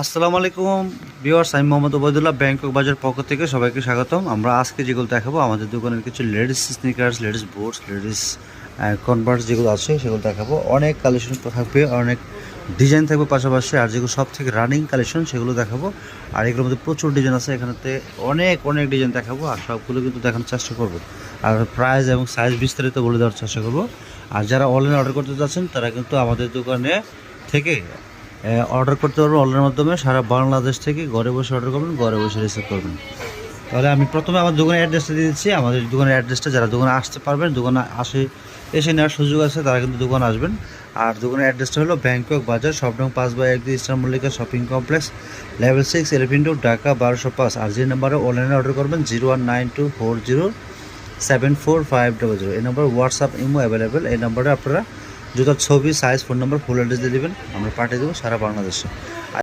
আসসালামু আলাইকুম ভিউয়ার্স, আমি মোহাম্মদ ওবায়দুল্লাহ ব্যাংকক বাজার পক্ষ থেকে সবাইকে স্বাগতম। আমরা আজকে যেগুলো দেখাবো আমাদের দোকানের কিছু ladies sneakers, ladies boots, ladies Converse যেগুলো আছে সেগুলো দেখাবো। অনেক কালেকশন থাকবে, অনেক ডিজাইন থাকবে পাশাপাশি, আর যেগুলো সব থেকে রানিং কালেকশন সেগুলো দেখাবো। আর এগুলোর মধ্যে প্রচুর ডিজাইন আছে, এখানেতে অনেক অনেক ডিজাইন দেখাবো আর সবগুলো কিন্তু দেখানোর চেষ্টা করবো। আর প্রাইস এবং সাইজ বিস্তারিত বলে দেওয়ার চেষ্টা করবো। আর যারা অনলাইনে অর্ডার করতে চাচ্ছেন তারা কিন্তু আমাদের দোকানে থেকে অর্ডার করতে পারবেন। অনলাইনের মাধ্যমে সারা বাংলাদেশ থেকে ঘরে বসে অর্ডার করবেন, ঘরে বসে রিসিভ করবেন। তাহলে আমি প্রথমে আমার দোকানের অ্যাড্রেসটা দিয়ে দিচ্ছি। আমাদের দোকানের অ্যাড্রেসটা, যারা দোকানে আসতে পারবেন, দোকানে এসে নেওয়ার সুযোগ আছে, তারা কিন্তু দোকানে আসবেন। আর দোকানের অ্যাড্রেসটা হলো ব্যাংকক বাজার, শপ নং 5/1 eastern Mallika shopping complex, level 6, elephant road, Dhaka 1205। আর যে নাম্বারে অনলাইনে অর্ডার করবেন 0192407450, এই নাম্বার হোয়াটসঅ্যাপ ইমো অ্যাভেলেবেল। এই নাম্বারে আপনারা জুতার ছবি, size, phone number, full address দিয়ে দেবেন, আমরা পাঠিয়ে দেবো সারা বাংলাদেশে।